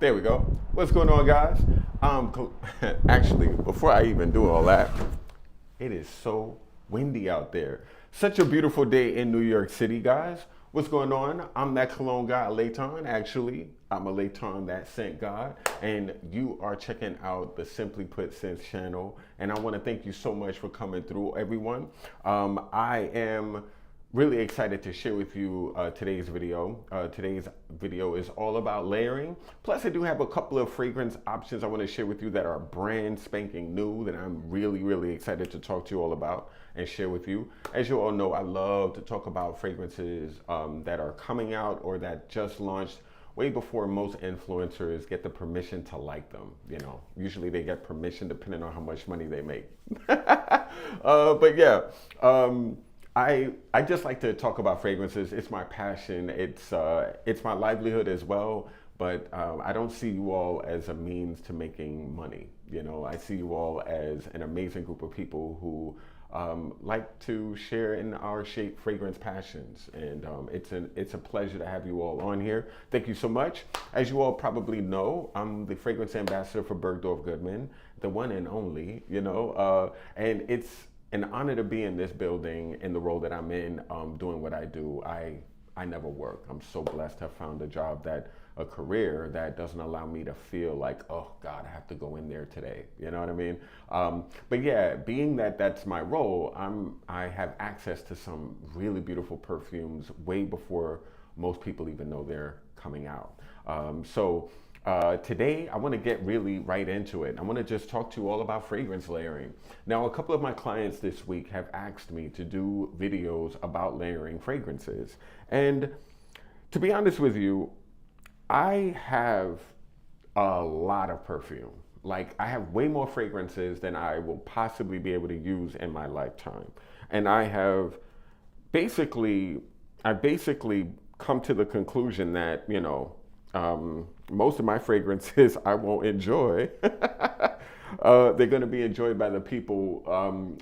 There we go. What's going on, guys? Actually, before I even do all that, it is so windy out there. Such a beautiful day in New York City, guys. What's going on? I'm that cologne guy, Layton. Actually, I'm a Layton, that scent god, and you are checking out the Simply Put Scents channel. And I want to thank you so much for coming through, everyone. I am really excited to share with you today's video. Today's video is all about layering. Plus, I do have a couple of fragrance options I want to share with you that are brand spanking new that I'm really excited to talk to you all about and share with you. As you all know, I love to talk about fragrances that are coming out or that just launched way before most influencers get the permission to like them. You know, usually they get permission depending on how much money they make. But yeah. I just like to talk about fragrances. It's my passion. It's my livelihood as well. But I don't see you all as a means to making money. You know, I see you all as an amazing group of people who like to share in our fragrance passions. And it's a pleasure to have you all on here. Thank you so much. As you all probably know, I'm the fragrance ambassador for Bergdorf Goodman, the one and only. You know, and it's an honor to be in this building in the role that I'm in, doing what I do. I never work. I'm so blessed to have found a career that doesn't allow me to feel like, oh God, I have to go in there today. You know what I mean? But yeah, being that that's my role, I have access to some really beautiful perfumes way before most people even know they're coming out. Today, I want to get really right into it. I want to just talk to you all about fragrance layering. Now, a couple of my clients this week have asked me to do videos about layering fragrances. And to be honest with you, I have a lot of perfume. Like, I have way more fragrances than I will possibly be able to use in my lifetime. And I basically come to the conclusion that, you know, most of my fragrances I won't enjoy. They're going to be enjoyed by the people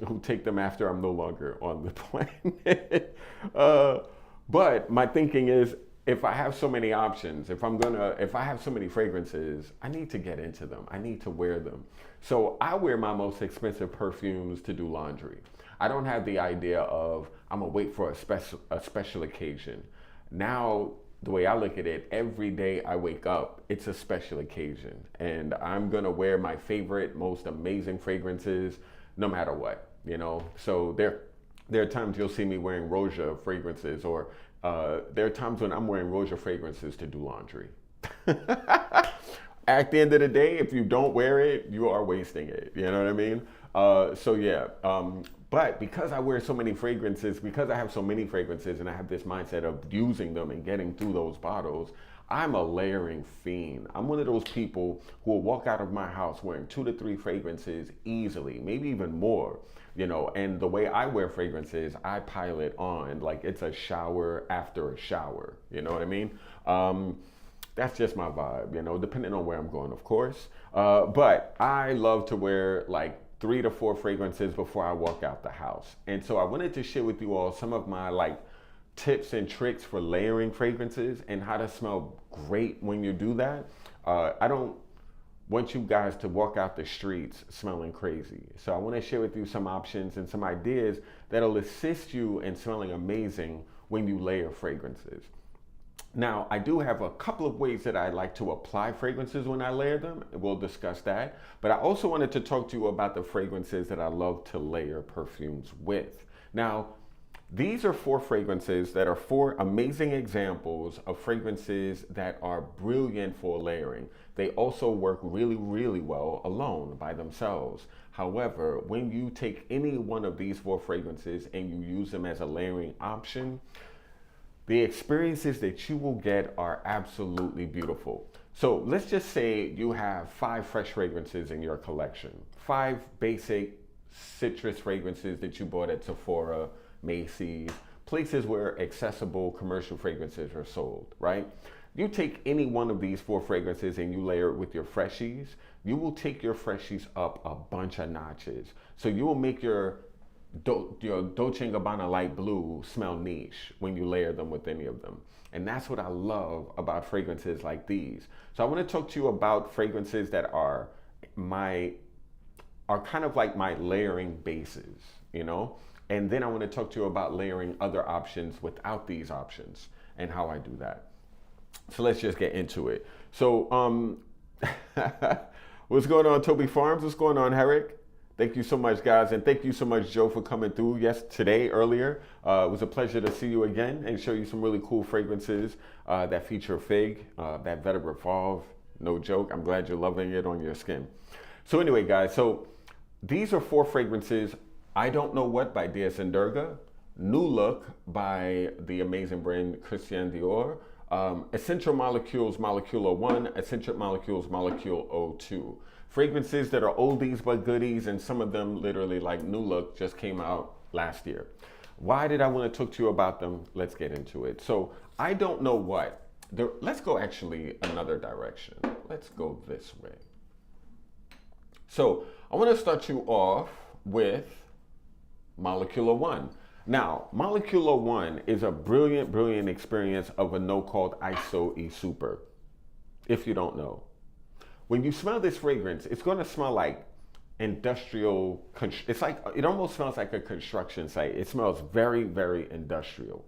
who take them after I'm no longer on the planet. But my thinking is, if I have so many options, if I have so many fragrances, I need to get into them. I need to wear them. So I wear my most expensive perfumes to do laundry. I don't have the idea of I'm gonna wait for a special occasion. Now, the way I look at it, every day I wake up, it's a special occasion. And I'm gonna wear my favorite, most amazing fragrances no matter what, you know? So There are times you'll see me wearing Roja fragrances, or there are times when I'm wearing Roja fragrances to do laundry. At the end of the day, if you don't wear it, you are wasting it. You know what I mean? So yeah, but because I wear so many fragrances, because I have so many fragrances and I have this mindset of using them and getting through those bottles, I'm a layering fiend. I'm one of those people who will walk out of my house wearing 2 to 3 fragrances easily, maybe even more, you know. And the way I wear fragrances, I pile it on like it's a shower after a shower. You know what I mean? That's just my vibe, you know, depending on where I'm going, of course. But I love to wear like 3 to 4 fragrances before I walk out the house. And so I wanted to share with you all some of my like tips and tricks for layering fragrances and how to smell great when you do that. I don't want you guys to walk out the streets smelling crazy. So I want to share with you some options and some ideas that'll assist you in smelling amazing when you layer fragrances. Now, I do have a couple of ways that I like to apply fragrances when I layer them. We'll discuss that. But I also wanted to talk to you about the fragrances that I love to layer perfumes with. Now, these are 4 fragrances that are 4 amazing examples of fragrances that are brilliant for layering. They also work really, really well alone by themselves. However, when you take any one of these 4 fragrances and you use them as a layering option, the experiences that you will get are absolutely beautiful. So let's just say you have 5 fresh fragrances in your collection, 5 basic citrus fragrances that you bought at Sephora, Macy's, places where accessible commercial fragrances are sold, right? You take any one of these 4 fragrances and you layer it with your Freshies, you will take your Freshies up a bunch of notches. So you will make your Dolce & Gabbana light blue smell niche when you layer them with any of them. And that's what I love about fragrances like these. So I want to talk to you about fragrances that are kind of like my layering bases, you know? And then I want to talk to you about layering other options without these options and how I do that. So let's just get into it. So what's going on, Toby Farms? What's going on, Herrick? Thank you so much, guys, and thank you so much, Joe, for coming through. Yes, earlier. It was a pleasure to see you again and show you some really cool fragrances that feature fig, that Vetiver Revolve. No joke. I'm glad you're loving it on your skin. So anyway, guys, so these are 4 fragrances. I Don't Know What by DS and Durga, New Look by the amazing brand Christian Dior, Essential Molecules Molecule 01, Essential Molecules Molecule 02. Fragrances that are oldies but goodies, and some of them literally like New Look just came out last year. Why did I want to talk to you about them? Let's get into it. So I Don't Know What. Let's go actually another direction. Let's go this way. So I want to start you off with Molecule 1. Now, Molecule 1 is a brilliant, brilliant experience of a note called ISO E Super, if you don't know. When you smell this fragrance, it's going to smell like industrial. It almost smells like a construction site. It smells very, very industrial.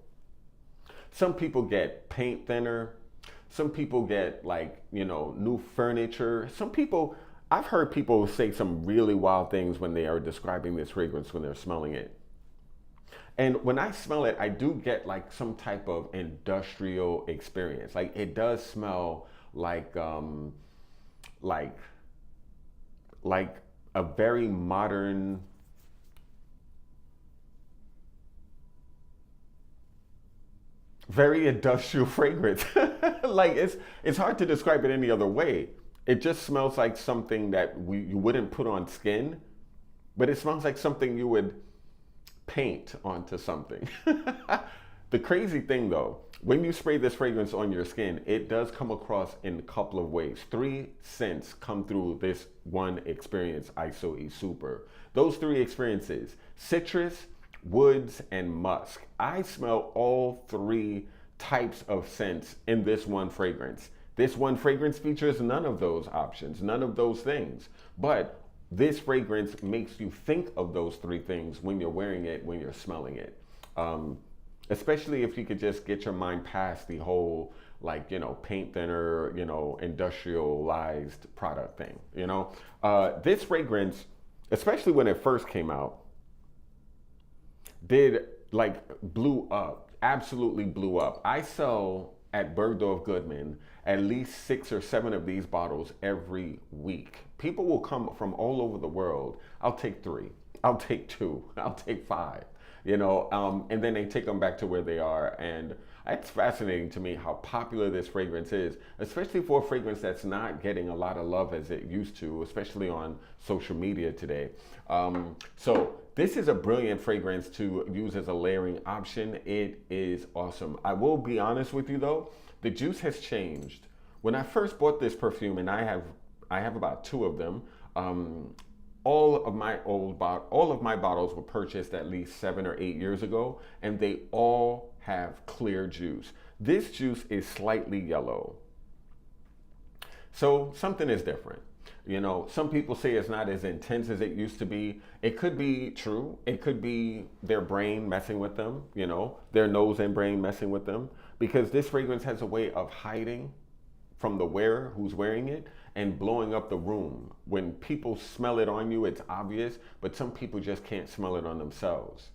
Some people get paint thinner. Some people get new furniture. I've heard people say some really wild things when they are describing this fragrance when they're smelling it. And when I smell it, I do get like some type of industrial experience. Like it does smell like a very modern, very industrial fragrance. Like it's hard to describe it any other way. It just smells like something that you wouldn't put on skin, but it smells like something you would paint onto something. The crazy thing though, when you spray this fragrance on your skin, it does come across in a couple of ways. 3 scents come through this one experience, ISO E Super. Those 3 experiences, citrus, woods, and musk. I smell all 3 types of scents in this one fragrance. This one fragrance features none of those options, none of those things. But this fragrance makes you think of those 3 things when you're wearing it, when you're smelling it. Especially if you could just get your mind past the whole paint thinner, industrialized product thing, This fragrance, especially when it first came out, did like blew up, absolutely blew up. I sell at Bergdorf Goodman at least 6 or 7 of these bottles every week. People will come from all over the world. I'll take 3, I'll take 2, I'll take 5, and then they take them back to where they are. And it's fascinating to me how popular this fragrance is, especially for a fragrance that's not getting a lot of love as it used to, especially on social media today. So this is a brilliant fragrance to use as a layering option. It is awesome. I will be honest with you though, the juice has changed. When I first bought this perfume, and I have about 2 of them, all of my bottles were purchased at least 7 or 8 years ago, and they all have clear juice. This juice is slightly yellow. So something is different. Some people say it's not as intense as it used to be. It could be true. It could be their brain messing with them, their nose and brain messing with them, because this fragrance has a way of hiding from the wearer who's wearing it and blowing up the room. When people smell it on you, it's obvious, but some people just can't smell it on themselves,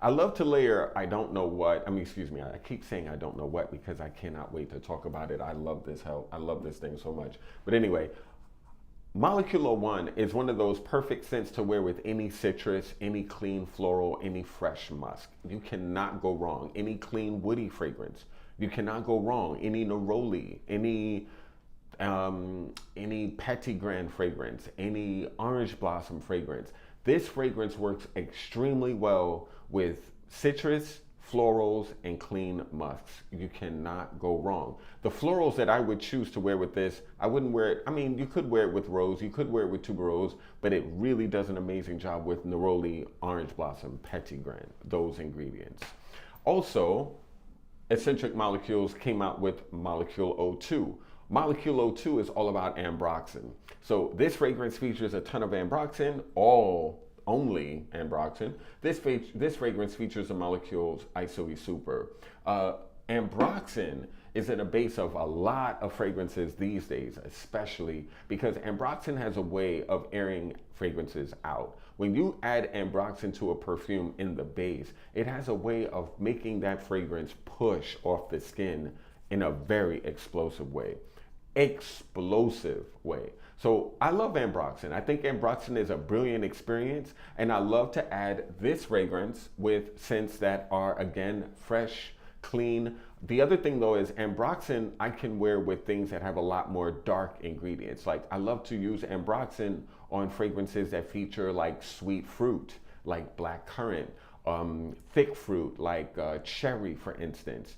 I love to layer I don't know what. Excuse me, I keep saying I don't know what because I cannot wait to talk about it. I love this thing so much. But anyway, Molecule 01 is one of those perfect scents to wear with any citrus, any clean floral, any fresh musk. You cannot go wrong. Any clean woody fragrance, you cannot go wrong. Any neroli, any petitgrain fragrance, any orange blossom fragrance. This fragrance works extremely well with citrus, florals, and clean musks. You cannot go wrong. The florals that I would choose to wear with this, I wouldn't wear it. You could wear it with rose, you could wear it with tuberose, but it really does an amazing job with neroli, orange blossom, petitgrain, those ingredients. Also, Eccentric Molecules came out with Molecule 02. Molecule 02 is all about ambroxan. So this fragrance features a ton of ambroxan, only ambroxan. This fragrance features the molecules Isoe Super. Ambroxan is in a base of a lot of fragrances these days, especially because ambroxan has a way of airing fragrances out. When you add ambroxan to a perfume in the base, it has a way of making that fragrance push off the skin in a very explosive way. So I love ambroxan. I think ambroxan is a brilliant experience, and I love to add this fragrance with scents that are, again, fresh, clean. The other thing though is ambroxan I can wear with things that have a lot more dark ingredients. Like I love to use ambroxan on fragrances that feature like sweet fruit, like black currant, thick fruit, like cherry, for instance.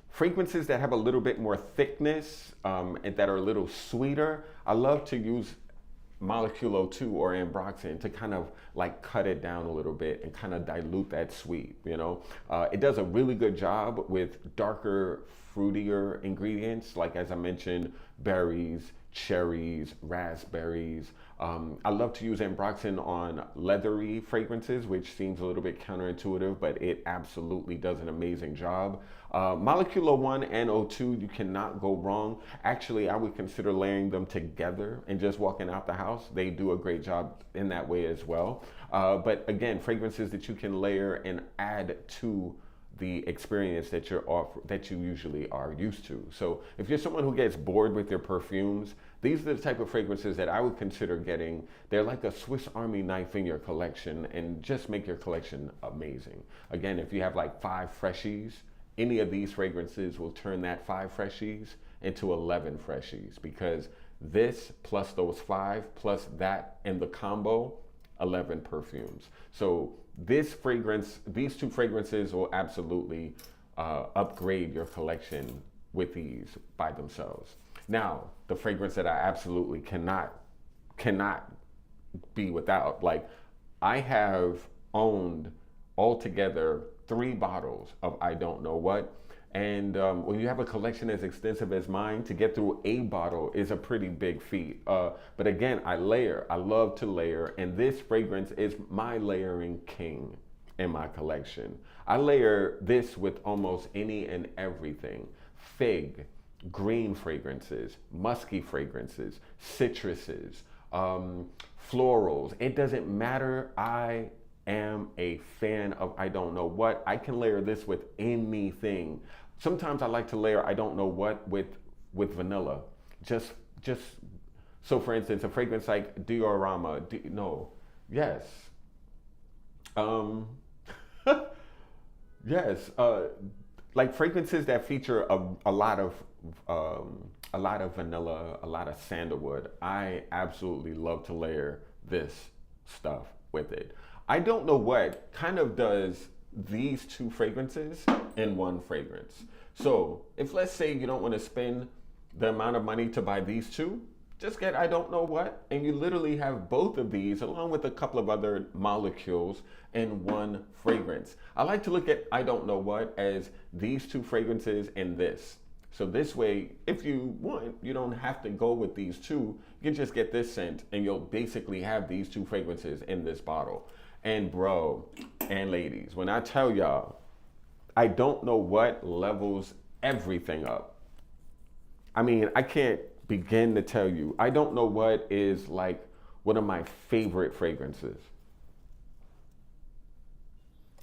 Fragrances that have a little bit more thickness and that are a little sweeter. I love to use Molecule 02 or ambroxan to kind of like cut it down a little bit and kind of dilute that sweet, It does a really good job with darker, fruitier ingredients, like as I mentioned, berries, cherries, raspberries. I love to use ambroxan on leathery fragrances, which seems a little bit counterintuitive, but it absolutely does an amazing job. Molecule 01 and 02, you cannot go wrong. Actually, I would consider layering them together and just walking out the house. They do a great job in that way as well. But again, fragrances that you can layer and add to the experience that you usually are used to. So if you're someone who gets bored with your perfumes, these are the type of fragrances that I would consider getting. They're like a Swiss Army knife in your collection and just make your collection amazing. Again, if you have like 5 Freshies, any of these fragrances will turn that 5 Freshies into 11 Freshies, because this plus those 5 plus that and the combo, 11 perfumes. So these 2 fragrances will absolutely upgrade your collection with these by themselves. Now, the fragrance that I absolutely cannot be without, like I have owned altogether 3 bottles of I don't know what. And when you have a collection as extensive as mine, to get through a bottle is a pretty big feat. But again, I love to layer, and this fragrance is my layering king in my collection. I layer this with almost any and everything. Fig, green fragrances, musky fragrances, citruses, florals. It doesn't matter. I am a fan of I don't know what. I can layer this with anything. Sometimes I like to layer I don't know what with vanilla. Just so for instance, a fragrance like Diorama, no, yes. Um yes, like fragrances that feature a lot of vanilla, a lot of sandalwood. I absolutely love to layer this stuff with it. I don't know what kind of does these two fragrances in one fragrance. So if let's say you don't want to spend the amount of money to buy these two, just get I don't know what, and you literally have both of these along with a couple of other molecules in one fragrance. I like to look at I don't know what as these two fragrances and this. So this way, if you want, you don't have to go with these two. You can just get this scent and you'll basically have these two fragrances in this bottle. And bro and ladies, when I tell y'all, I don't know what levels everything up. I mean, I can't begin to tell you. I don't know what is like one of my favorite fragrances.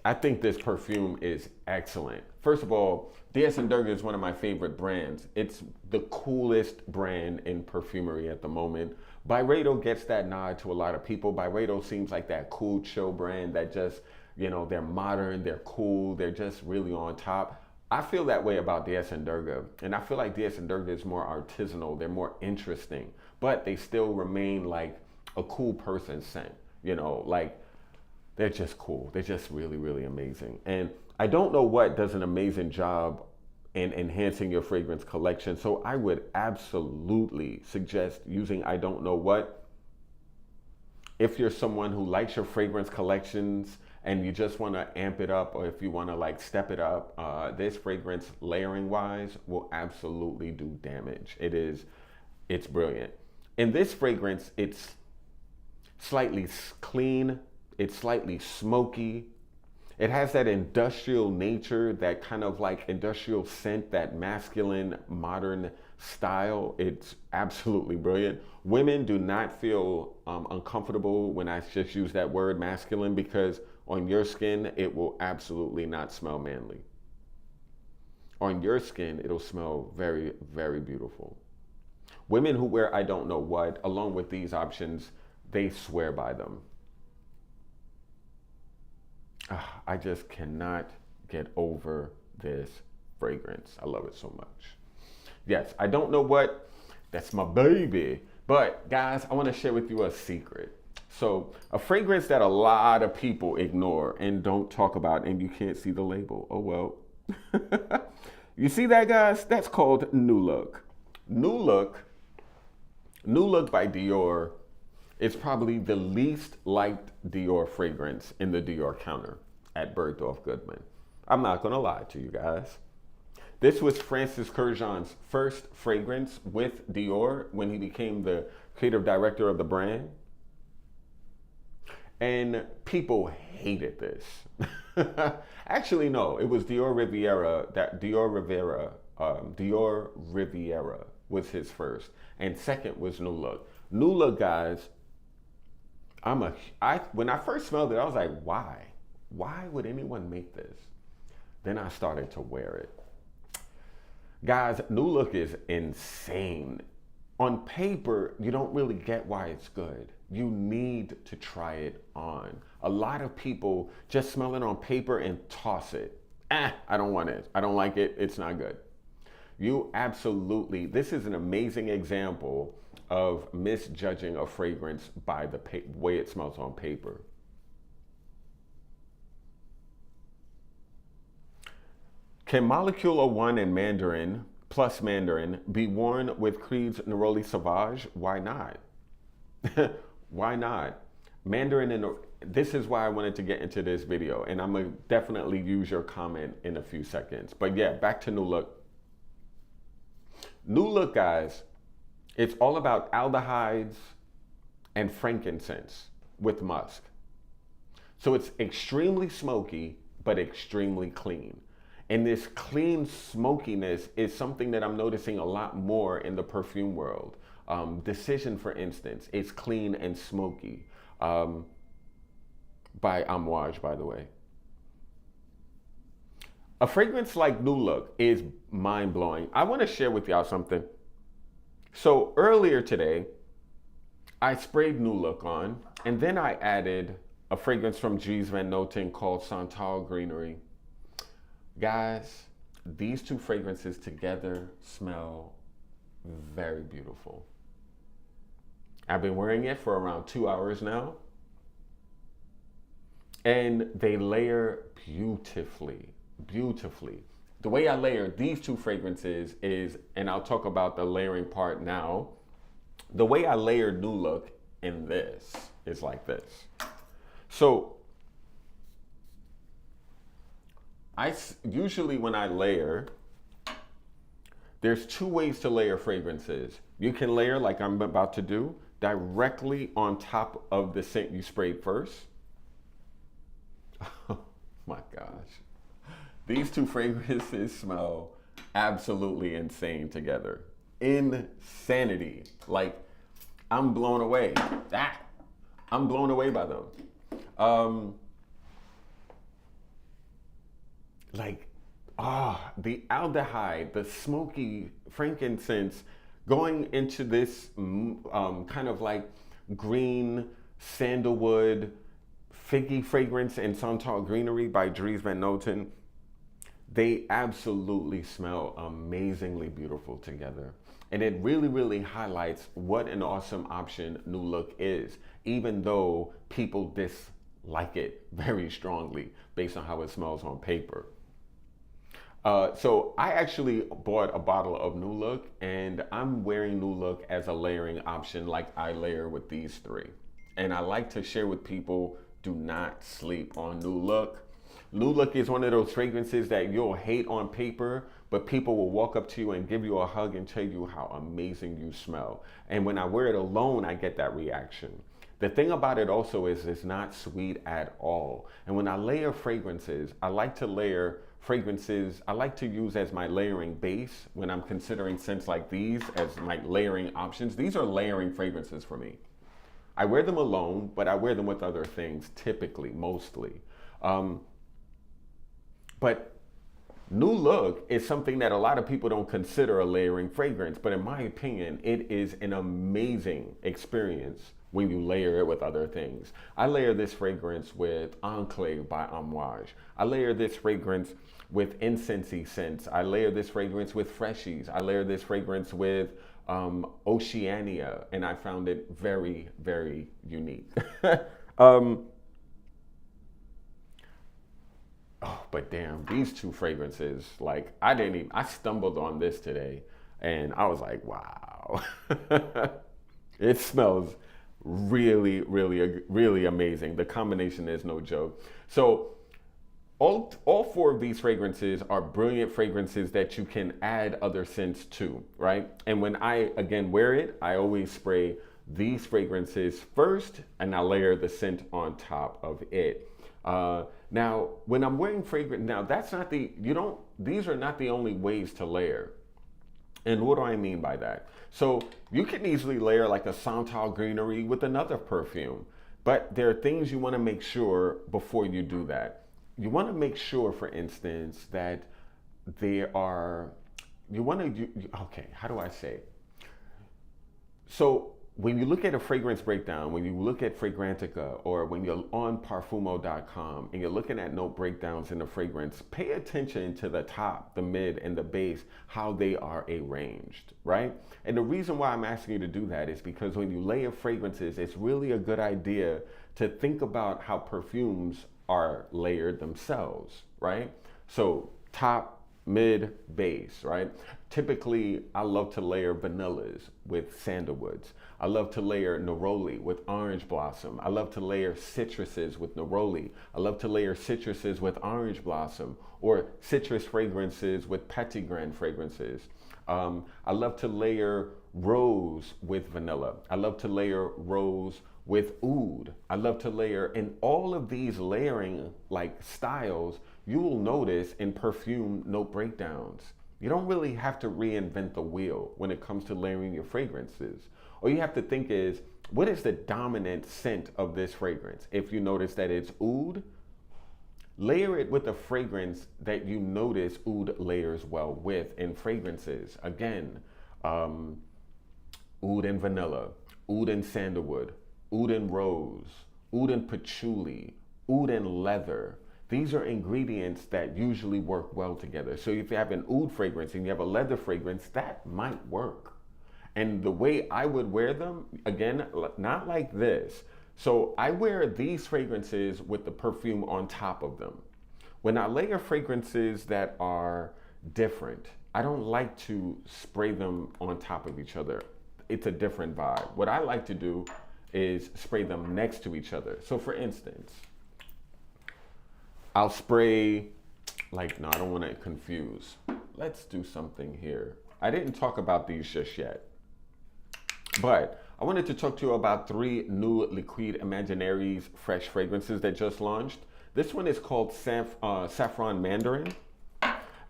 I think this perfume is excellent. First of all, DS & Durga is one of my favorite brands. It's the coolest brand in perfumery at the moment. Byredo gets that nod to a lot of people. Byredo seems like that cool, chill brand that just, you know, they're modern, they're cool, they're just really on top. I feel that way about DS & Durga, and I feel like DS & Durga is more artisanal, they're more interesting, but they still remain like a cool person scent, you know, like they're just cool. They're just really, really amazing. And I don't know what does an amazing job in enhancing your fragrance collection, so I would absolutely suggest using I don't know what. If you're someone who likes your fragrance collections and you just want to amp it up, or if you want to like step it up, this fragrance layering wise will absolutely do damage. It's brilliant. In this fragrance, it's slightly clean, it's slightly smoky. It has that industrial nature, that kind of like industrial scent, that masculine, modern style. It's absolutely brilliant. Women do not feel uncomfortable when I just use that word masculine, because on your skin, it will absolutely not smell manly. On your skin, it'll smell very, very beautiful. Women who wear I don't know what, along with these options, they swear by them. I just cannot get over this fragrance. I love it so much. Yes, I don't know what, that's my baby. But guys, I want to share with you a secret. So a fragrance that a lot of people ignore and don't talk about, and you can't see the label. Oh well. You see that, guys? That's called New Look. New Look by Dior. It's probably the least liked Dior fragrance in the Dior counter at Bergdorf Goodman. I'm not gonna lie to you guys. This was Francis Kurkdjian's first fragrance with Dior when he became the creative director of the brand. And people hated this. Actually, no, it was Dior Riviera, Dior Riviera was his first. And second was New Look. New Look, guys, when I first smelled it, I was like, why? Why would anyone make this? Then I started to wear it. Guys, New Look is insane. On paper, you don't really get why it's good. You need to try it on. A lot of people just smell it on paper and toss it. I don't want it. I don't like it. It's not good. This is an amazing example of misjudging a fragrance by the way it smells on paper. Can Molecule 01 and Mandarin plus Mandarin be worn with Creed's Neroli Sauvage? Why not? Why not? Mandarin and this is why I wanted to get into this video, and I'm gonna definitely use your comment in a few seconds. But yeah, back to New Look. New Look, guys, it's all about aldehydes and frankincense with musk. So it's extremely smoky, but extremely clean. And this clean smokiness is something that I'm noticing a lot more in the perfume world. Decision, for instance, is clean and smoky. By Amouage, by the way. A fragrance like New Look is mind blowing. I want to share with y'all something. So earlier today, I sprayed New Look on, and then I added a fragrance from Dries Van Noten called Santal Greenery. Guys, these two fragrances together smell very beautiful. I've been wearing it for around 2 hours now, and they layer beautifully, beautifully. The way I layer these two fragrances is, and I'll talk about the layering part now, the way I layer New Look in this is like this. So usually when I layer, there's two ways to layer fragrances. You can layer like I'm about to do, directly on top of the scent you sprayed first. Oh my gosh. These two fragrances smell absolutely insane together. Insanity. Like, I'm blown away. I'm blown away by them. The aldehyde, the smoky frankincense going into this kind of like green sandalwood figgy fragrance in Santal Greenery by Dries Van Noten. They absolutely smell amazingly beautiful together. And it really, really highlights what an awesome option New Look is, even though people dislike it very strongly based on how it smells on paper. So I actually bought a bottle of New Look, and I'm wearing New Look as a layering option like I layer with these three. And I like to share with people, do not sleep on New Look. New Look is one of those fragrances that you'll hate on paper, but people will walk up to you and give you a hug and tell you how amazing you smell. And when I wear it alone, I get that reaction. The thing about it also is it's not sweet at all. And when I layer fragrances, I like to layer fragrances, I like to use as my layering base when I'm considering scents like these as my layering options. These are layering fragrances for me. I wear them alone, but I wear them with other things, typically, mostly. But New Look is something that a lot of people don't consider a layering fragrance, but in my opinion, it is an amazing experience when you layer it with other things. I layer this fragrance with Enclave by Amouage. I layer this fragrance with incensey scents. I layer this fragrance with Freshies. I layer this fragrance with Oceania, and I found it very, very unique. Oh, but damn, these two fragrances, like I stumbled on this today and I was like, wow. It smells really, really, really amazing. The combination is no joke. So all four of these fragrances are brilliant fragrances that you can add other scents to, right? And when I, again, wear it, I always spray these fragrances first and I layer the scent on top of it. Now, when I'm wearing fragrance, now that's not these are not the only ways to layer. And what do I mean by that? So you can easily layer like a Santal Greenery with another perfume, but there are things you want to make sure before you do that. You want to make sure, for instance, that okay, how do I say? So when you look at a fragrance breakdown, when you look at Fragrantica, or when you're on Parfumo.com and you're looking at note breakdowns in the fragrance, pay attention to the top, the mid, and the base, how they are arranged, right? And the reason why I'm asking you to do that is because when you layer fragrances, it's really a good idea to think about how perfumes are layered themselves, right? So top, mid, base, right? Typically, I love to layer vanillas with sandalwoods. I love to layer neroli with orange blossom. I love to layer citruses with neroli. I love to layer citruses with orange blossom, or citrus fragrances with petitgrain fragrances. I love to layer rose with vanilla. I love to layer rose with oud. I love to layer, in all of these layering like styles, you will notice in perfume note breakdowns, You don't really have to reinvent the wheel when it comes to layering your fragrances. All you have to think is, what is the dominant scent of this fragrance? If you notice that it's oud, layer it with a fragrance that you notice oud layers well with in fragrances. Again, oud and vanilla, oud and sandalwood, oud and rose, oud and patchouli, oud and leather. These are ingredients that usually work well together. So if you have an oud fragrance and you have a leather fragrance, that might work. And the way I would wear them, again, not like this. So I wear these fragrances with the perfume on top of them. When I layer fragrances that are different, I don't like to spray them on top of each other. It's a different vibe. What I like to do is spray them next to each other. So for instance, I'll spray, like, no, I don't want to confuse. Let's do something here. I didn't talk about these just yet, but I wanted to talk to you about 3 new Liquides Imaginaires fresh fragrances that just launched. This one is called Saffron Mandarin,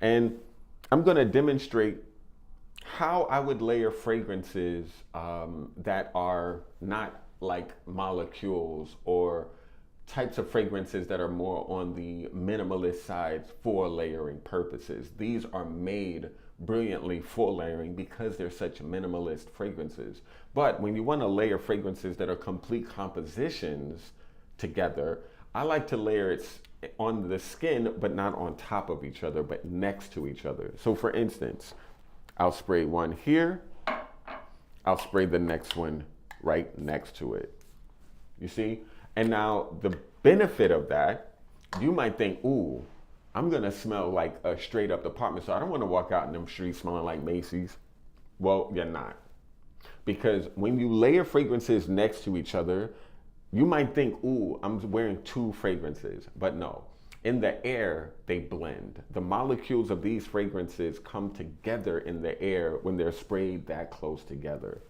and I'm going to demonstrate how I would layer fragrances that are not like molecules or types of fragrances that are more on the minimalist side for layering purposes. These are made brilliantly for layering because they're such minimalist fragrances. But when you want to layer fragrances that are complete compositions together, I like to layer it on the skin, but not on top of each other, but next to each other. So for instance, I'll spray one here, I'll spray the next one right next to it. You see? And now the benefit of that, you might think, ooh, I'm gonna smell like a straight up department store. I don't wanna walk out in them streets smelling like Macy's. Well, you're not. Because when you layer fragrances next to each other, you might think, ooh, I'm wearing 2 fragrances, but no. In the air, they blend. The molecules of these fragrances come together in the air when they're sprayed that close together.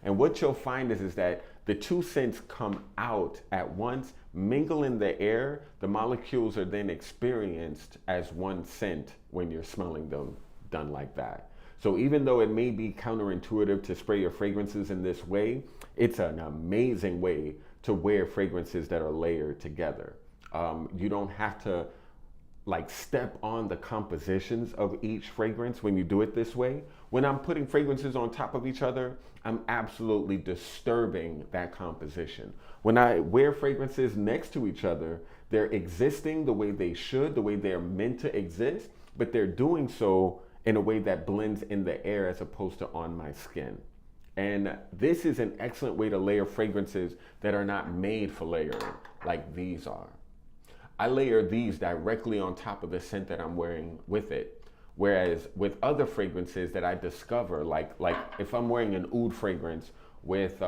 And what you'll find is that the 2 scents come out at once, mingle in the air. The molecules are then experienced as one scent when you're smelling them done like that. So even though it may be counterintuitive to spray your fragrances in this way, it's an amazing way to wear fragrances that are layered together. You don't have to like step on the compositions of each fragrance when you do it this way. When I'm putting fragrances on top of each other, I'm absolutely disturbing that composition. When I wear fragrances next to each other, they're existing the way they should, the way they're meant to exist, but they're doing so in a way that blends in the air as opposed to on my skin. And this is an excellent way to layer fragrances that are not made for layering, like these are. I layer these directly on top of the scent that I'm wearing with it. Whereas with other fragrances that I discover, like if I'm wearing an oud fragrance with,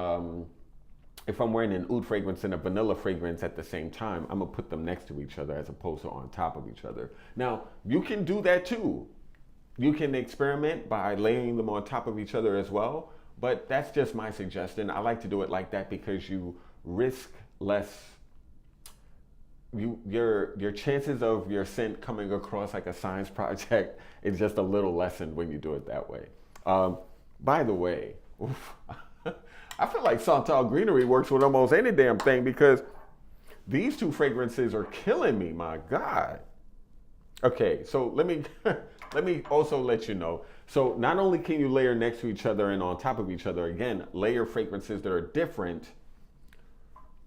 if I'm wearing an oud fragrance and a vanilla fragrance at the same time, I'm gonna put them next to each other as opposed to on top of each other. Now, you can do that too. You can experiment by layering them on top of each other as well, but that's just my suggestion. I like to do it like that because you risk less. Your chances of your scent coming across like a science project is just a little lessened when you do it that way. By the way, I feel like Santal Greenery works with almost any damn thing because these 2 fragrances are killing me, my God. Okay, so let me also let you know. So not only can you layer next to each other and on top of each other, again, layer fragrances that are different.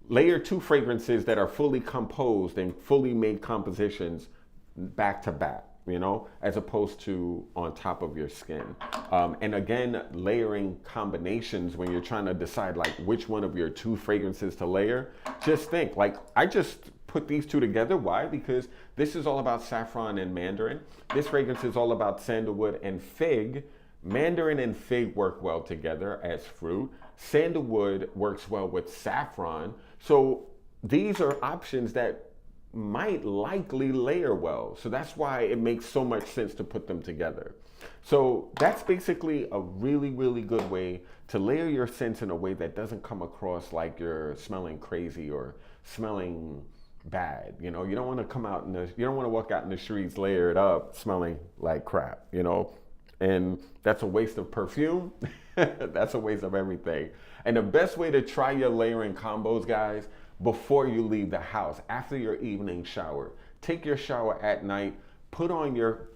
Layer 2 fragrances that are fully composed and fully made compositions back to back, you know, as opposed to on top of your skin. And again, layering combinations when you're trying to decide like which one of your 2 fragrances to layer, just think like I just put these 2 together. Why? Because this is all about saffron and mandarin. This fragrance is all about sandalwood and fig. Mandarin and fig work well together as fruit. Sandalwood works well with saffron. So these are options that might likely layer well. So that's why it makes so much sense to put them together. So that's basically a really, really good way to layer your scents in a way that doesn't come across like you're smelling crazy or smelling bad. You know, you don't want to come out in the, you don't want to walk out in the streets layered up, smelling like crap. You know, and that's a waste of perfume. That's a waste of everything. And the best way to try your layering combos, guys, before you leave the house, after your evening shower, take your shower at night, put on your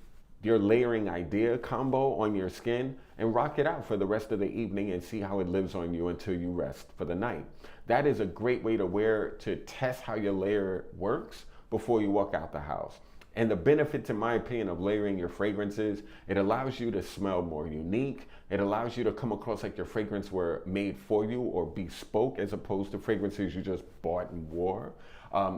layering idea combo on your skin and rock it out for the rest of the evening and see how it lives on you until you rest for the night. That is a great way to test how your layer works before you walk out the house. And the benefits, in my opinion, of layering your fragrances, it allows you to smell more unique. It allows you to come across like your fragrance were made for you or bespoke, as opposed to fragrances you just bought and wore.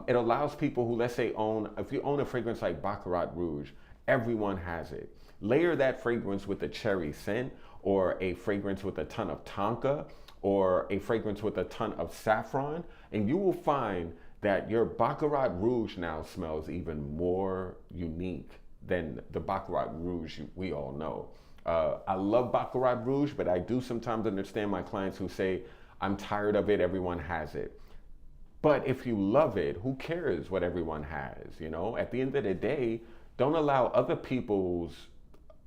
It allows people who, let's say, if you own a fragrance like Baccarat Rouge, everyone has it. Layer that fragrance with a cherry scent, or a fragrance with a ton of tonka, or a fragrance with a ton of saffron, and you will find that your Baccarat Rouge now smells even more unique than the Baccarat Rouge we all know. I love Baccarat Rouge, but I do sometimes understand my clients who say, I'm tired of it, everyone has it. But if you love it, who cares what everyone has, you know? At the end of the day, don't allow other people's,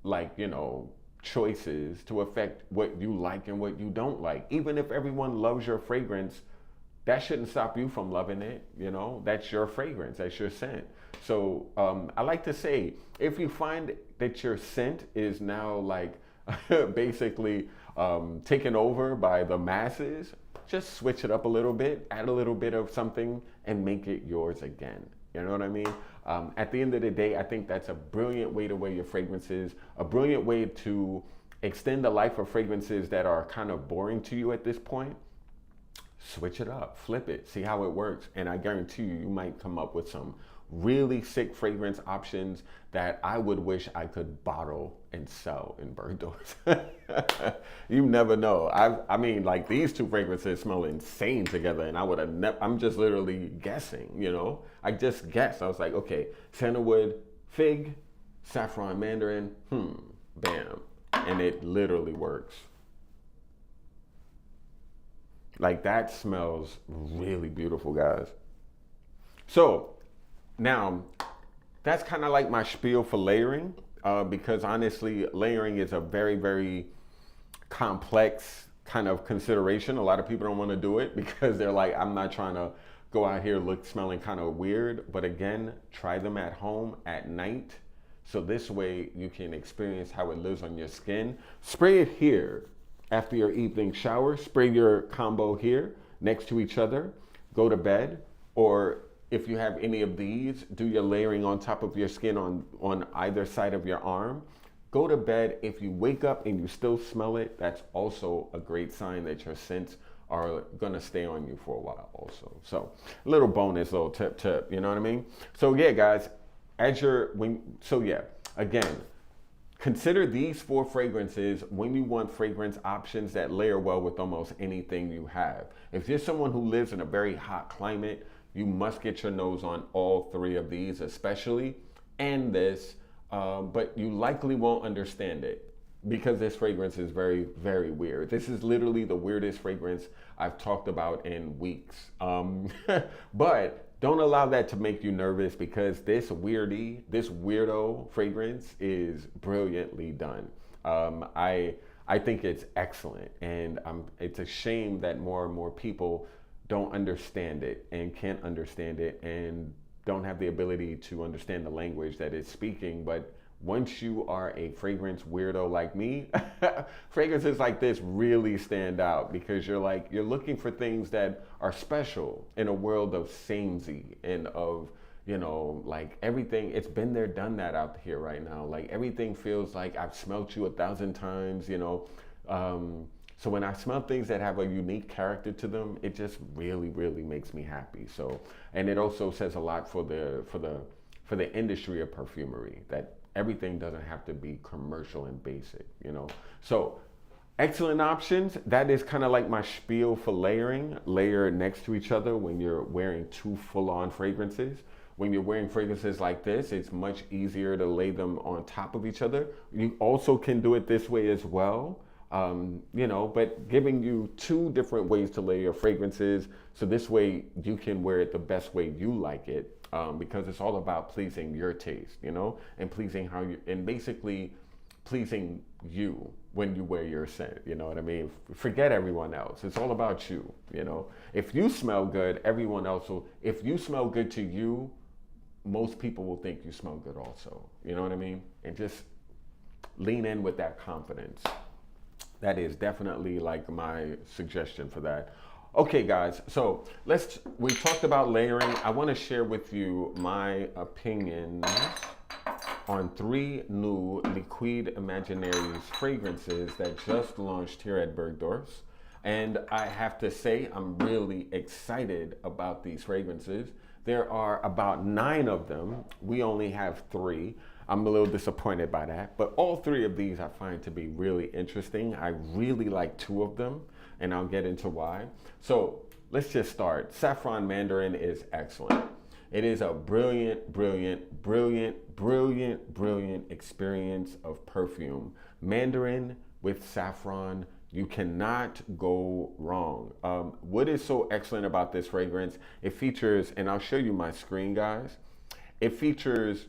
like, you know, choices to affect what you like and what you don't like. Even if everyone loves your fragrance, that shouldn't stop you from loving it. You know, that's your fragrance, that's your scent. So I like to say, if you find that your scent is now like basically taken over by the masses, just switch it up a little bit, add a little bit of something and make it yours again. You know what I mean? At the end of the day, I think that's a brilliant way to wear your fragrances, a brilliant way to extend the life of fragrances that are kind of boring to you at this point. Switch it up, flip it, see how it works. And I guarantee you, you might come up with some really sick fragrance options that I would wish I could bottle and sell in Bergdorf's. You never know. I mean, like, these two fragrances smell insane together, and I would have never, I'm just literally guessing, you know? I just guessed. I was like, okay, sandalwood, fig, saffron mandarin, bam. And it literally works. Like, that smells really beautiful, guys. So now that's kind of like my spiel for layering, because honestly, layering is a very, very complex kind of consideration. A lot of people don't want to do it because they're like, I'm not trying to go out here smelling kind of weird. But again, try them at home at night. So this way you can experience how it lives on your skin. Spray it here after your evening shower. Spray your combo here next to each other. Go to bed, or if you have any of these, do your layering on top of your skin on either side of your arm. Go to bed. If you wake up and you still smell it, that's also a great sign that your scents are gonna stay on you for a while also. So a little bonus, little tip, you know what I mean? So yeah, guys, again, consider these 4 fragrances when you want fragrance options that layer well with almost anything you have. If you're someone who lives in a very hot climate, you must get your nose on all 3 of these especially, and this, but you likely won't understand it because this fragrance is very, very weird. This is literally the weirdest fragrance I've talked about in weeks. But don't allow that to make you nervous, because this weirdo fragrance is brilliantly done. I think it's excellent, and it's a shame that more and more people don't understand it and can't understand it and don't have the ability to understand the language that it's speaking. But once you are a fragrance weirdo like me, fragrances like this really stand out, because you're looking for things that are special in a world of samey and of, you know, like everything, it's been there, done that out here right now. Like, everything feels like I've smelt you 1,000 times, you know. So when I smell things that have a unique character to them, it just really, really makes me happy. So, and it also says a lot for the industry of perfumery, that everything doesn't have to be commercial and basic, you know. So excellent options. That is kind of like my spiel for layering. Layer next to each other when you're wearing 2 full-on fragrances. When you're wearing fragrances like this, it's much easier to lay them on top of each other. You also can do it this way as well. You know, but giving you two different ways to layer your fragrances. So this way you can wear it the best way you like it, because it's all about pleasing your taste, you know, and pleasing how you, and basically pleasing you when you wear your scent. You know what I mean? Forget everyone else. It's all about you, you know. If you smell good, everyone else will. If you smell good to you, most people will think you smell good also. You know what I mean? And just lean in with that confidence. That is definitely like my suggestion for that. Okay, guys, so we talked about layering. I want to share with you my opinions on 3 new Liquides Imaginaires fragrances that just launched here at Bergdorf's. And I have to say, I'm really excited about these fragrances. There are about 9 of them. We only have 3. I'm a little disappointed by that, but all 3 of these I find to be really interesting. I really like 2 of them, and I'll get into why. So let's just start. Saffron Mandarin is excellent. It is a brilliant, brilliant, brilliant, brilliant, brilliant experience of perfume. Mandarin with saffron, you cannot go wrong. What is so excellent about this fragrance? It features, and I'll show you my screen, guys. It features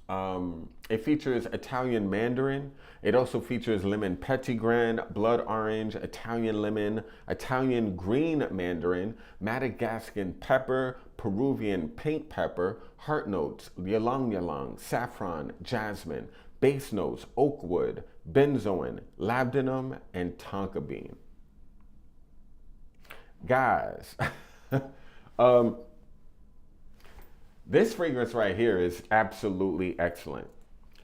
Italian mandarin. It also features lemon petitgrain, blood orange, Italian lemon, Italian green mandarin, Madagascan pepper, Peruvian pink pepper, heart notes, ylang ylang, saffron, jasmine, base notes, oak wood, benzoin, labdanum, and tonka bean. Guys, this fragrance right here is absolutely excellent.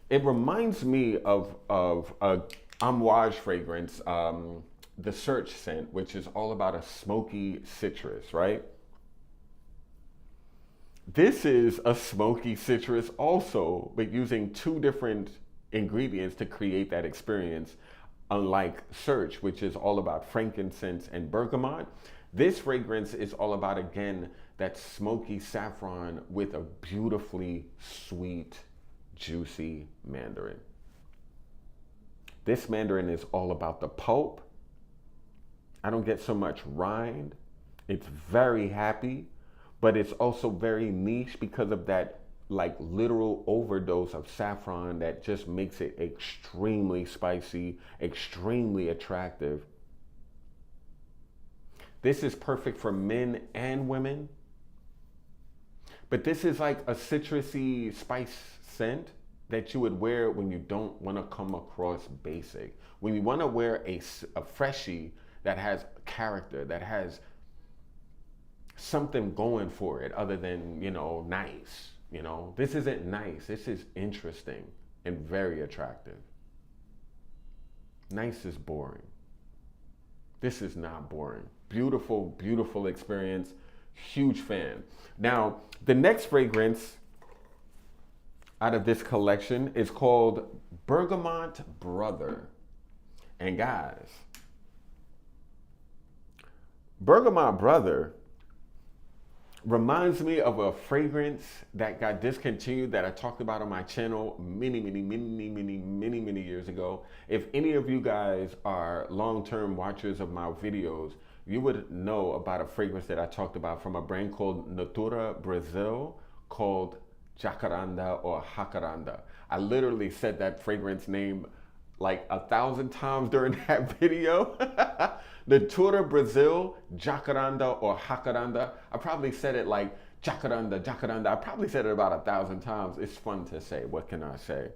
It reminds me of a Amouage fragrance, the Search scent, which is all about a smoky citrus, right? This is a smoky citrus also, but using 2 different ingredients to create that experience. Unlike Search, which is all about frankincense and bergamot, this fragrance is all about, again, that smoky saffron with a beautifully sweet, juicy mandarin. This mandarin is all about the pulp. I don't get so much rind. It's very happy, but it's also very niche because of that like literal overdose of saffron that just makes it extremely spicy, extremely attractive. This is perfect for men and women. But this is like a citrusy spice scent that you would wear when you don't want to come across basic. When you want to wear a freshie that has character, that has something going for it other than, you know, nice. You know, this isn't nice. This is interesting and very attractive. Nice is boring. This is not boring. Beautiful, beautiful experience. Huge fan. Now, the next fragrance out of this collection is called Bergamot Brother. And guys, Bergamot Brother reminds me of a fragrance that got discontinued that I talked about on my channel many years ago. If any of you guys are long-term watchers of my videos, you would know about a fragrance that I talked about from a brand called Natura Brazil called Jacaranda or Jacaranda. I literally said that fragrance name like 1,000 times during that video. Natura Brazil, Jacaranda or Jacaranda. I probably said it like Jacaranda, Jacaranda. I probably said it about 1,000 times. It's fun to say, what can I say?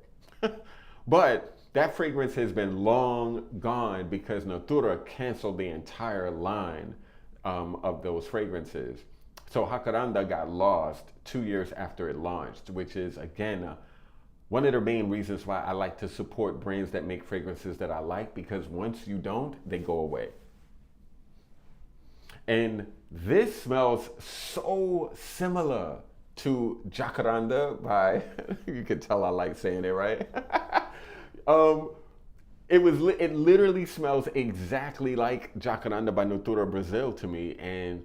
But that fragrance has been long gone because Natura canceled the entire line of those fragrances. So Jacaranda got lost 2 years after it launched, which is, again, one of the main reasons why I like to support brands that make fragrances that I like, because once you don't, they go away. And this smells so similar to Jacaranda by, you can tell I like saying it, right? It literally smells exactly like Jacaranda by Natura Brazil to me, and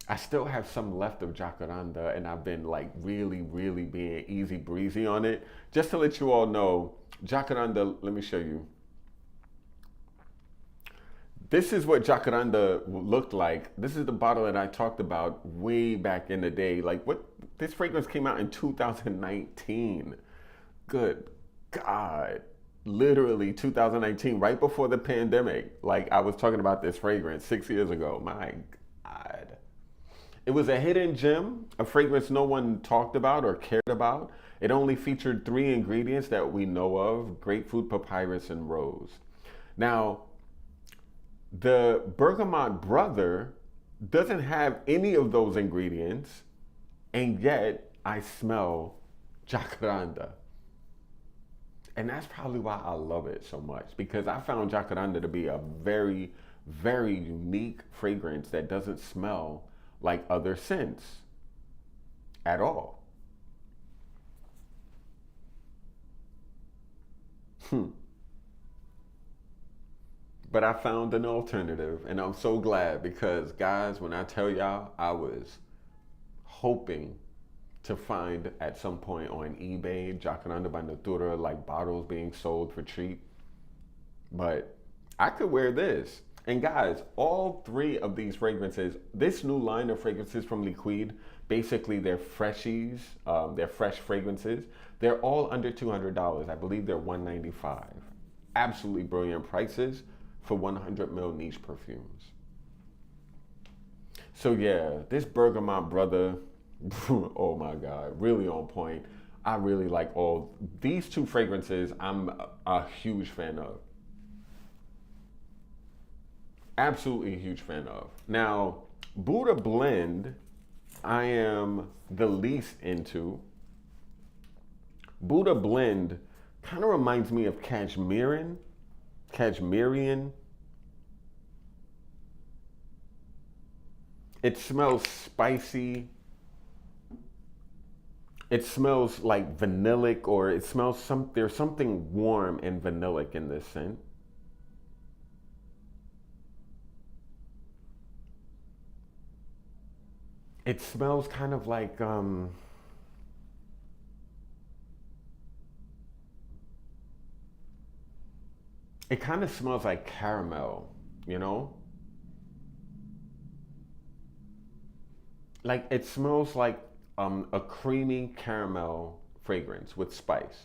I still have some left of Jacaranda, and I've been like really being easy breezy on it. Just to let you all know, Jacaranda, let me show you. This is what Jacaranda looked like. This is the bottle that I talked about way back in the day. Like what this fragrance came out in 2019. Good God. Literally 2019, right before the pandemic. Like I was talking about this fragrance 6 years ago. My God. It was a hidden gem, a fragrance no one talked about or cared about. It only featured three ingredients that we know of: grapefruit, papyrus, and rose. Now, the Bergamot brother doesn't have any of those ingredients, and yet I smell jacaranda. And that's probably why I love it so much, because I found jacaranda to be a very, very unique fragrance that doesn't smell like other scents at all. But I found an alternative, and I'm so glad because, guys, when I tell y'all, I was hoping to find at some point on eBay Jacaranda by Natura, like bottles being sold for cheap. But I could wear this. And guys, all three of these fragrances, this new line of fragrances from Liquide, basically they're Freshies, they're fresh fragrances. They're all under $200. I believe they're $195. Absolutely brilliant prices for 100 ml niche perfumes. So yeah, this Bergamot brother, oh my God, really on point. I really like all these two fragrances. I'm a huge fan of. Absolutely a huge fan of. Now, Buddha Blend, I am the least into. Buddha Blend kind of reminds me of Cashmerian. It smells spicy. It smells like vanillic, or it smells there's something warm and vanillic in this scent. It smells kind of like it kind of smells like caramel, you know? Like it smells like a creamy caramel fragrance with spice.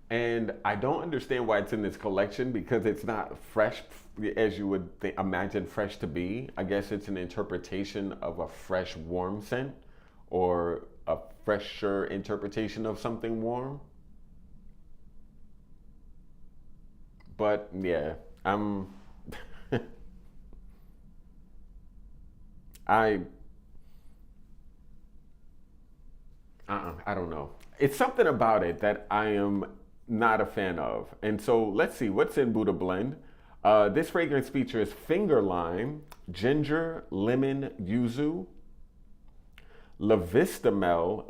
And I don't understand why it's in this collection, because it's not fresh as you would imagine fresh to be. I guess it's an interpretation of a fresh warm scent, or a fresher interpretation of something warm. But yeah, I'm I I don't know. It's something about it that I am not a fan of. And so let's see what's in Buddha Blend. This fragrance features finger lime, ginger, lemon, yuzu, levistamel,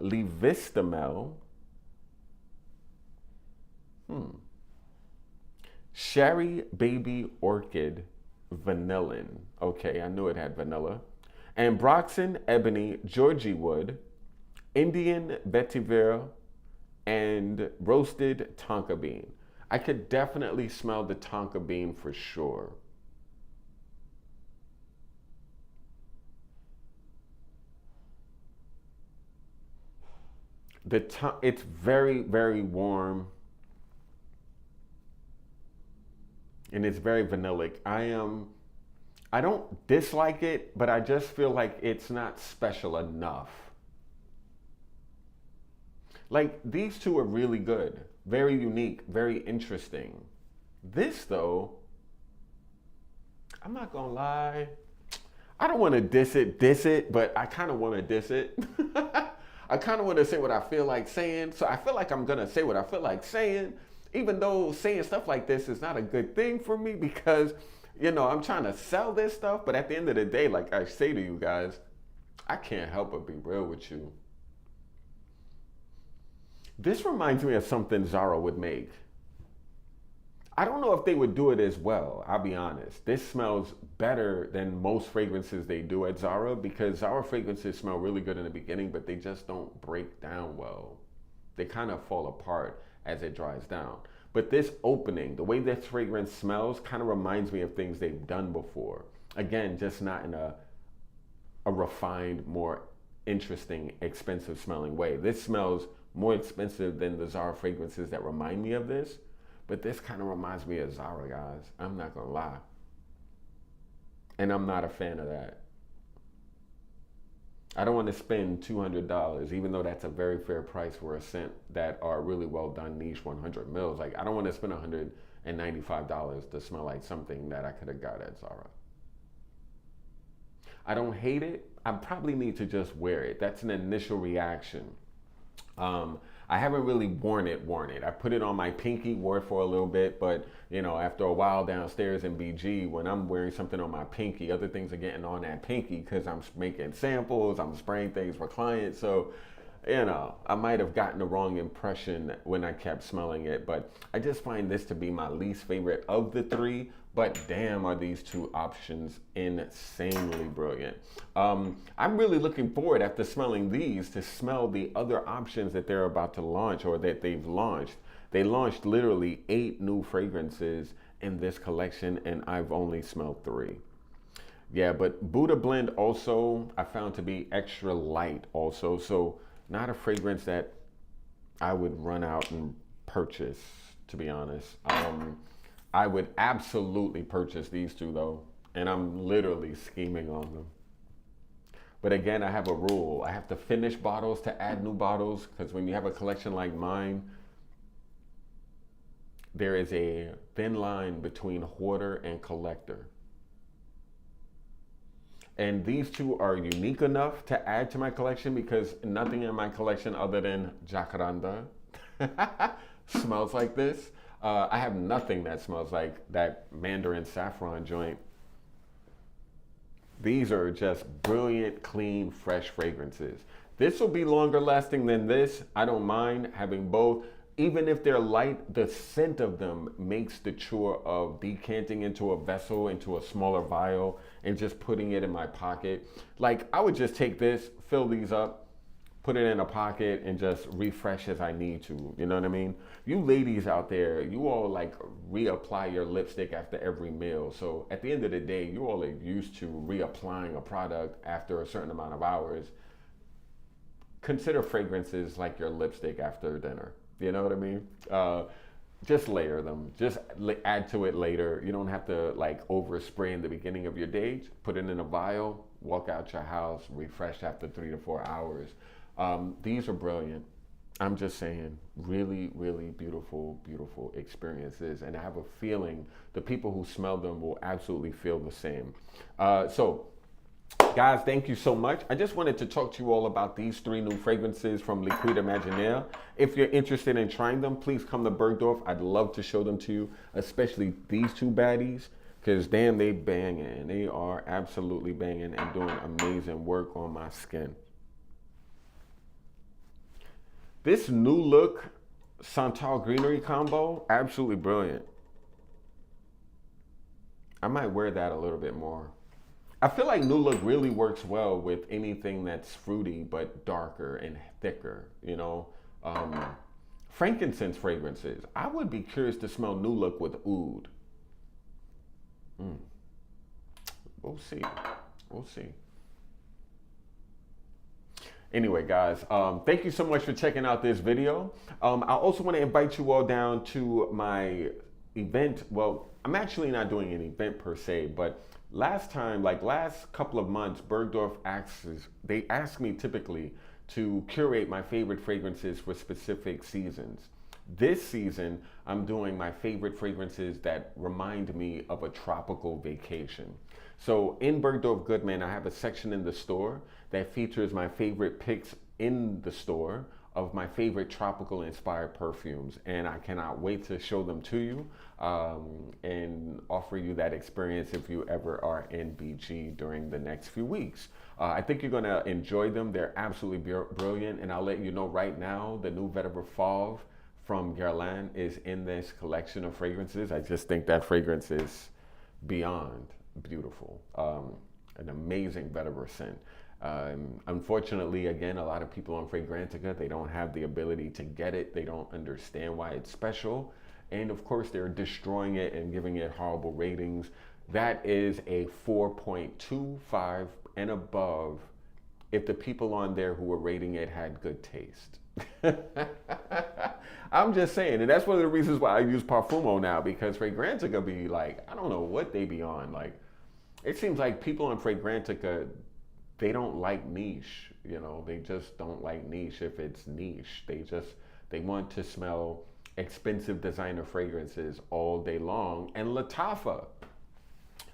sherry baby orchid, vanillin. Okay, I knew it had vanilla. And Broxton, ebony, Georgie wood, Indian vetiver, and roasted tonka bean. I could definitely smell the tonka bean for sure. It's very, very warm, and it's very vanillic. I don't dislike it, but I just feel like it's not special enough. Like these two are really good, very unique, very interesting. This though, I'm not gonna lie, I don't want to diss it, but I kind of want to diss it. I kind of want to say what I feel like saying, so I feel like I'm gonna say what I feel like saying, even though saying stuff like this is not a good thing for me, because I'm trying to sell this stuff. But at the end of the day, like I say to you guys, I can't help but be real with you. This reminds me of something Zara would make. I don't know if they would do it as well, I'll be honest. This smells better than most fragrances they do at Zara, because Zara fragrances smell really good in the beginning, but they just don't break down well. they kind of fall apart as it dries down. But this opening, the way this fragrance smells, kind of reminds me of things they've done before. Again, just not in a refined, more interesting, expensive smelling way. This smells more expensive than the Zara fragrances that remind me of this, but this kind of reminds me of Zara, guys. I'm not gonna lie. And I'm not a fan of that. I don't want to spend $200, even though that's a very fair price for a scent that are really well done niche 100 mils. Like, I don't want to spend $195 to smell like something that I could have got at Zara. I don't hate it. I probably need to just wear it. That's an initial reaction. I haven't really worn it. I put it on my pinky, wore it for a little bit, but you know, after a while downstairs in BG, when I'm wearing something on my pinky, other things are getting on that pinky because I'm making samples, I'm spraying things for clients. So, you know, I might have gotten the wrong impression when I kept smelling it, but I just find this to be my least favorite of the three. But damn, are these two options insanely brilliant. I'm really looking forward, after smelling these, to smell the other options that they're about to launch or that they've launched. They launched literally 8 new fragrances in this collection, and I've only smelled 3. Yeah, but Buddha Blend also I found to be extra light also. So not a fragrance that I would run out and purchase, to be honest. I would absolutely purchase these two though, and I'm literally scheming on them. But again, I have a rule. I have to finish bottles to add new bottles, because when you have a collection like mine, there is a thin line between hoarder and collector. And these two are unique enough to add to my collection because nothing in my collection other than Jacaranda smells like this. I have nothing that smells like that Mandarin saffron joint. These are just brilliant, clean, fresh fragrances. This will be longer lasting than this. I don't mind having both. Even if they're light, the scent of them makes the chore of decanting into a vessel, into a smaller vial, and just putting it in my pocket. Like, I would just take this, fill these up, put it in a pocket, and just refresh as I need to. You know what I mean? You ladies out there, you all like reapply your lipstick after every meal. So at the end of the day, you all are used to reapplying a product after a certain amount of hours. Consider fragrances like your lipstick after dinner. You know what I mean? Just layer them. Just add to it later. You don't have to like overspray in the beginning of your day. Put it in a vial, walk out your house, refresh after 3 to 4 hours. These are brilliant. I'm just saying, really, really beautiful, beautiful experiences. And I have a feeling the people who smell them will absolutely feel the same. So guys, thank you so much. I just wanted to talk to you all about these 3 new fragrances from Liquides Imaginaires. If you're interested in trying them, please come to Bergdorf. I'd love to show them to you, especially these 2 baddies, because damn, they banging. They are absolutely banging and doing amazing work on my skin. This new look Santal Greenery combo, absolutely brilliant. I might wear that a little bit more. I feel like New Look really works well with anything that's fruity but darker and thicker, you know. Frankincense fragrances. I would be curious to smell New Look with oud. We'll see. We'll see. Anyway, guys, thank you so much for checking out this video. I also want to invite you all down to my event. Well, I'm actually not doing an event per se, but last couple of months, Bergdorf they ask me typically to curate my favorite fragrances for specific seasons. This season, I'm doing my favorite fragrances that remind me of a tropical vacation. So in Bergdorf Goodman, I have a section in the store that features my favorite picks in the store of my favorite tropical inspired perfumes. And I cannot wait to show them to you and offer you that experience if you ever are in BG during the next few weeks. I think you're gonna enjoy them. They're absolutely brilliant. And I'll let you know right now, the new Vetiver Fauve from Guerlain is in this collection of fragrances. I just think that fragrance is beyond beautiful. An amazing vetiver scent. Unfortunately, again, a lot of people on Fragrantica, they don't have the ability to get it. They don't understand why it's special. And of course, they're destroying it and giving it horrible ratings. That is a 4.25 and above if the people on there who were rating it had good taste. I'm just saying, and that's one of the reasons why I use Parfumo now, because Fragrantica be like, I don't know what they be on. Like, it seems like people on Fragrantica, they don't like niche. You know, they just don't like niche if it's niche. They want to smell expensive designer fragrances all day long. And Lattafa,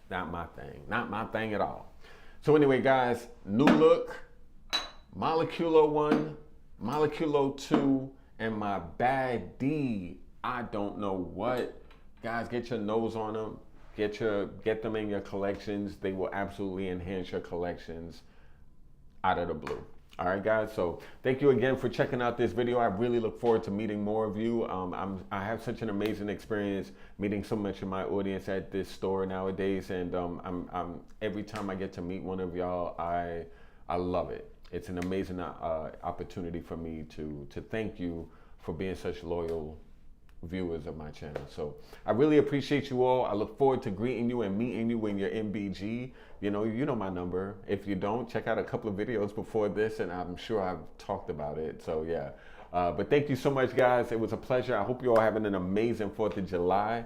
not my thing. Not my thing at all. So anyway, guys, new look, Moleculo 1, Moleculo 2, and my Bad D, I don't know what. Guys, get your nose on them. Get them in your collections. They will absolutely enhance your collections out of the blue. All right, guys. So thank you again for checking out this video. I really look forward to meeting more of you. I have such an amazing experience meeting so much of my audience at this store nowadays, and every time I get to meet one of y'all, I love it. It's an amazing opportunity for me to thank you for being such loyal viewers of my channel. So I really appreciate you all. I look forward to greeting you and meeting you when you're in BG. You know my number. If you don't, check out a couple of videos before this, and I'm sure I've talked about it. So yeah. But thank you so much, guys. It was a pleasure. I hope you're all having an amazing 4th of July.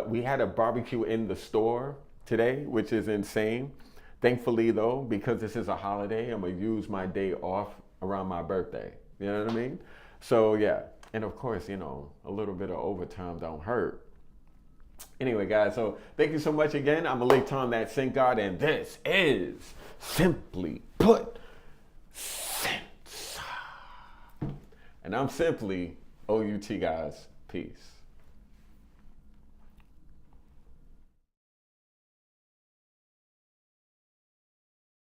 We had a barbecue in the store today, which is insane. Thankfully, though, because this is a holiday, I'm going to use my day off around my birthday. You know what I mean? So, yeah. And, of course, a little bit of overtime don't hurt. Anyway, guys, so thank you so much again. I'm Lake Tom, that Scent God, and this is Simply Put Sense. And I'm simply OUT, guys. Peace.